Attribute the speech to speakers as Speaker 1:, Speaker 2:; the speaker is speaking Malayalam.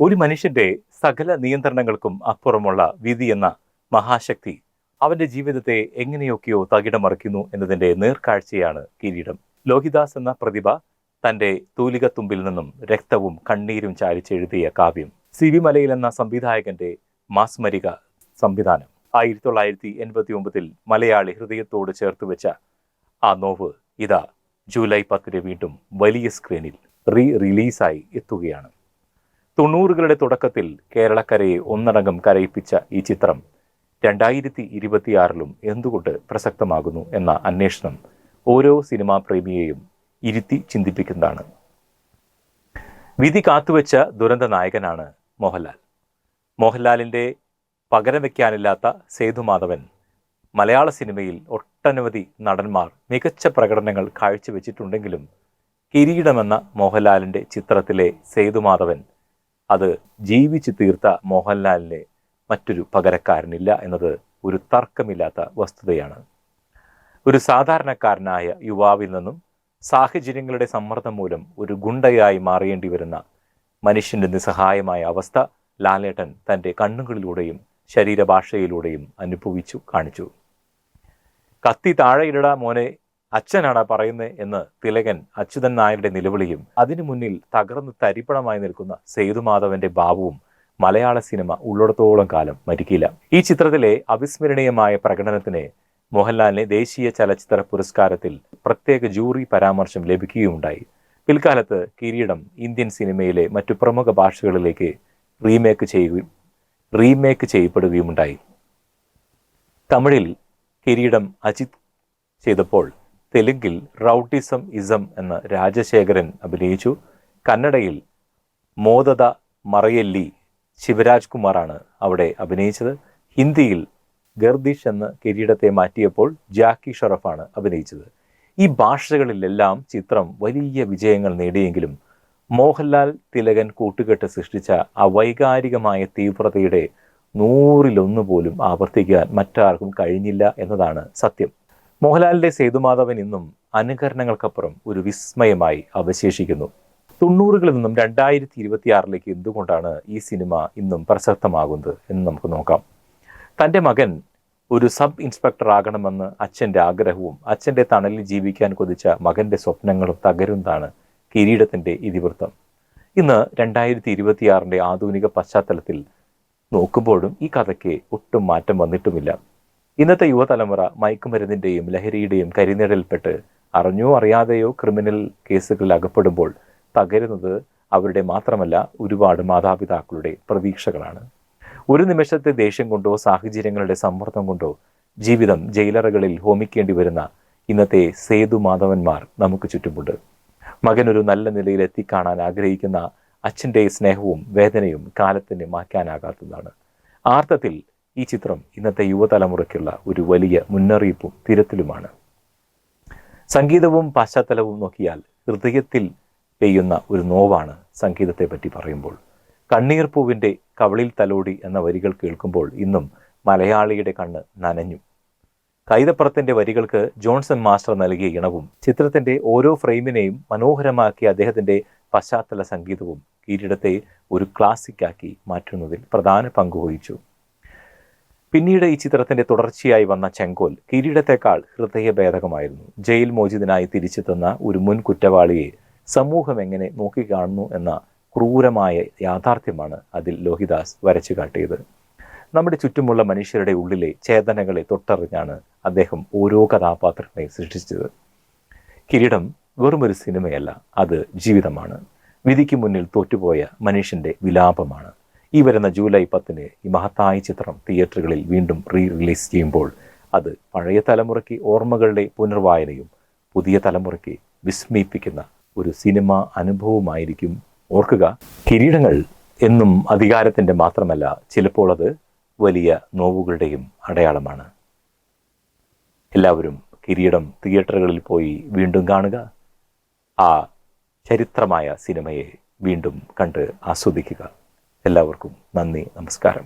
Speaker 1: ഒരു മനുഷ്യന്റെ സകല നിയന്ത്രണങ്ങൾക്കും അപ്പുറമുള്ള വിധി എന്ന മഹാശക്തി അവന്റെ ജീവിതത്തെ എങ്ങനെയൊക്കെയോ തകിടമറിക്കുന്നു എന്നതിന്റെ നേർക്കാഴ്ചയാണ് കിരീടം. ലോഹിദാസ് എന്ന പ്രതിഭ തന്റെ തൂലികത്തുമ്പിൽ നിന്നും രക്തവും കണ്ണീരും ചാലിച്ചെഴുതിയ കാവ്യം. സി വി മലയിൽ എന്ന സംവിധായകന്റെ മാസ്മരിക സംവിധാനം. 1989 മലയാളി ഹൃദയത്തോട് ചേർത്ത് വെച്ച ആ നോവ് ഇതാ ജൂലൈ 10 വീണ്ടും വലിയ സ്ക്രീനിൽ റിലീസായി എത്തുകയാണ്. 90കളുടെ തുടക്കത്തിൽ കേരളക്കരയെ ഒന്നടങ്കം കരയിപ്പിച്ച ഈ ചിത്രം 2026 എന്തുകൊണ്ട് പ്രസക്തമാകുന്നു എന്ന അന്വേഷണം ഓരോ സിനിമാ പ്രേമിയെയും ഇരുത്തി ചിന്തിപ്പിക്കുന്നതാണ്. വിധി കാത്തുവെച്ച ദുരന്ത നായകനാണ് മോഹൻലാൽ. മോഹൻലാലിൻ്റെ പകരം വയ്ക്കാനില്ലാത്ത സേതുമാധവൻ മലയാള സിനിമയിൽ ഒട്ടനവധി നടന്മാർ മികച്ച പ്രകടനങ്ങൾ കാഴ്ചവെച്ചിട്ടുണ്ടെങ്കിലും കിരീടമെന്ന മോഹൻലാലിൻ്റെ ചിത്രത്തിലെ സേതുമാധവൻ അത് ജീവിച്ചു തീർത്ത മോഹൻലാലിനെ മറ്റൊരു പകരക്കാരനില്ല എന്നത് ഒരു തർക്കമില്ലാത്ത വസ്തുതയാണ്. ഒരു സാധാരണക്കാരനായ യുവാവിൽ നിന്നും സാഹചര്യങ്ങളുടെ സമ്മർദ്ദം മൂലം ഒരു ഗുണ്ടയായി മാറേണ്ടി വരുന്ന മനുഷ്യൻ്റെ നിസ്സഹായമായ അവസ്ഥ ലാലേട്ടൻ തൻ്റെ കണ്ണുകളിലൂടെയും ശരീരഭാഷയിലൂടെയും അനുഭവിച്ചു കാണിച്ചു. കത്തി താഴെയിട മോനെ, അച്ഛനാണ് പറയുന്നത് എന്ന് തിലകൻ അച്യുതൻ നായരുടെ നിലവിളിയും അതിനു മുന്നിൽ തകർന്ന് തരിപ്പണമായി നിൽക്കുന്ന സേതുമാധവന്റെ ഭാവവും മലയാള സിനിമ ഉള്ളിടത്തോളം കാലം മരിക്കില്ല. ഈ ചിത്രത്തിലെ അവിസ്മരണീയമായ പ്രകടനത്തിന് മോഹൻലാലിനെ ദേശീയ ചലച്ചിത്ര പുരസ്കാരത്തിൽ പ്രത്യേക ജൂറി പരാമർശം ലഭിക്കുകയുണ്ടായി. പിൽക്കാലത്ത് കിരീടം ഇന്ത്യൻ സിനിമയിലെ മറ്റു പ്രമുഖ ഭാഷകളിലേക്ക് റീമേക്ക് ചെയ്യപ്പെടുകയുമുണ്ടായി. തമിഴിൽ കിരീടം അജിത് ചെയ്തപ്പോൾ തെലുങ്കിൽ റൗഡിസം ഇസം എന്ന രാജശേഖരൻ അഭിനയിച്ചു. കന്നഡയിൽ മോദത മറയല്ലി ശിവരാജ് കുമാറാണ് അവിടെ അഭിനയിച്ചത്. ഹിന്ദിയിൽ ഗർദിഷ് എന്ന കിരീടത്തെ മാറ്റിയപ്പോൾ ജാക്കി ഷറഫാണ് അഭിനയിച്ചത്. ഈ ഭാഷകളിലെല്ലാം ചിത്രം വലിയ വിജയങ്ങൾ നേടിയെങ്കിലും മോഹൻലാൽ തിലകൻ കൂട്ടുകെട്ട് സൃഷ്ടിച്ച ആ വൈകാരികമായ തീവ്രതയുടെ 100% പോലും ആവർത്തിക്കാൻ മറ്റാർക്കും കഴിഞ്ഞില്ല എന്നതാണ് സത്യം. മോഹൻലാലിന്റെ സേതുമാധവൻ ഇന്നും അനുകരണങ്ങൾക്കപ്പുറം ഒരു വിസ്മയമായി അവശേഷിക്കുന്നു. 90കളിൽ നിന്നും 2026 എന്തുകൊണ്ടാണ് ഈ സിനിമ ഇന്നും പ്രസക്തമാകുന്നത് എന്ന് നമുക്ക് നോക്കാം. തൻ്റെ മകൻ ഒരു സബ് ഇൻസ്പെക്ടർ ആകണമെന്ന് അച്ഛൻ്റെ ആഗ്രഹവും അച്ഛൻ്റെ തണലിൽ ജീവിക്കാൻ കൊതിച്ച മകൻ്റെ സ്വപ്നങ്ങളും തകരുന്നതാണ് കിരീടത്തിൻ്റെ ഇതിവൃത്തം. ഇന്ന് 2026 ആധുനിക പശ്ചാത്തലത്തിൽ നോക്കുമ്പോഴും ഈ കഥയ്ക്ക് ഒട്ടും മാറ്റം വന്നിട്ടുമില്ല. ഇന്നത്തെ യുവതലമുറ മയക്കുമരുന്നിൻ്റെയും ലഹരിയുടെയും കരിനിഴലിൽപ്പെട്ട് അറിഞ്ഞോ അറിയാതെയോ ക്രിമിനൽ കേസുകളിൽ അകപ്പെടുമ്പോൾ തകരുന്നത് അവരുടെ മാത്രമല്ല ഒരുപാട് മാതാപിതാക്കളുടെ പ്രതീക്ഷകളാണ്. ഒരു നിമിഷത്തെ ദേഷ്യം കൊണ്ടോ സാഹചര്യങ്ങളുടെ സമ്മർദ്ദം കൊണ്ടോ ജീവിതം ജയിലറകളിൽ ഹോമിക്കേണ്ടി വരുന്ന ഇന്നത്തെ സേതുമാധവന്മാർ നമുക്ക് ചുറ്റുമുണ്ട്. മകനൊരു നല്ല നിലയിൽ എത്തിക്കാണാൻ ആഗ്രഹിക്കുന്ന അച്ഛൻ്റെ സ്നേഹവും വേദനയും കാലത്തിന് മാറ്റാനാകാത്തതാണ്. ആർത്ഥത്തിൽ ഈ ചിത്രം ഇന്നത്തെ യുവതലമുറയ്ക്കുള്ള ഒരു വലിയ മുന്നറിയിപ്പും തിരുത്തലുമാണ്. സംഗീതവും പശ്ചാത്തലവും നോക്കിയാൽ ഹൃദയത്തിൽ പെയ്യുന്ന ഒരു നോവാണ് സംഗീതത്തെ പറ്റി പറയുമ്പോൾ. കണ്ണീർ പൂവിൻ്റെ കവളിൽ തലോടി എന്ന വരികൾ കേൾക്കുമ്പോൾ ഇന്നും മലയാളിയുടെ കണ്ണ് നനഞ്ഞു. കൈതപ്പുറത്തിൻ്റെ വരികൾക്ക് ജോൺസൺ മാസ്റ്റർ നൽകിയ ഇണവും ചിത്രത്തിൻ്റെ ഓരോ ഫ്രെയിമിനെയും മനോഹരമാക്കിയ അദ്ദേഹത്തിൻ്റെ പശ്ചാത്തല സംഗീതവും കിരീടത്തെ ഒരു ക്ലാസിക്കാക്കി മാറ്റുന്നതിൽ പ്രധാന പങ്കുവഹിച്ചു. പിന്നീട് ഈ ചിത്രത്തിൻ്റെ തുടർച്ചയായി വന്ന ചെങ്കോൽ കിരീടത്തെക്കാൾ ഹൃദയഭേദകമായിരുന്നു. ജയിൽ മോചിതനായി തിരിച്ചെത്തുന്ന ഒരു മുൻ കുറ്റവാളിയെ സമൂഹം എങ്ങനെ നോക്കിക്കാണുന്നു എന്ന ക്രൂരമായ യാഥാർത്ഥ്യമാണ് അതിൽ ലോഹിദാസ് വരച്ചു കാട്ടിയത്. നമ്മുടെ ചുറ്റുമുള്ള മനുഷ്യരുടെ ഉള്ളിലെ ചേതനകളെ തൊട്ടറിഞ്ഞാണ് അദ്ദേഹം ഓരോ കഥാപാത്രങ്ങളെ സൃഷ്ടിച്ചത്. കിരീടം വെറുമൊരു സിനിമയല്ല, അത് ജീവിതമാണ്. വിധിക്ക് മുന്നിൽ തോറ്റുപോയ മനുഷ്യൻ്റെ വിലാപമാണ്. ഈ വരുന്ന ജൂലൈ 10 ഈ മഹത്തായ ചിത്രം തിയേറ്ററുകളിൽ വീണ്ടും റിലീസ് ചെയ്യുമ്പോൾ അത് പഴയ തലമുറയ്ക്ക് ഓർമ്മകളുടെ പുനർവായനയും പുതിയ തലമുറയ്ക്ക് വിസ്മയിപ്പിക്കുന്ന ഒരു സിനിമ അനുഭവമായിരിക്കും. ഓർക്കുക, കിരീടങ്ങൾ എന്നും അധികാരത്തിൻ്റെ മാത്രമല്ല, ചിലപ്പോൾ അത് വലിയ നോവുകളുടെയും അടയാളമാണ്. എല്ലാവരും കിരീടം തിയേറ്ററുകളിൽ പോയി വീണ്ടും കാണുക. ആ ചരിത്രമായ സിനിമയെ വീണ്ടും കണ്ട് ആസ്വദിക്കുക. എല്ലാവർക്കും നന്ദി, നമസ്കാരം.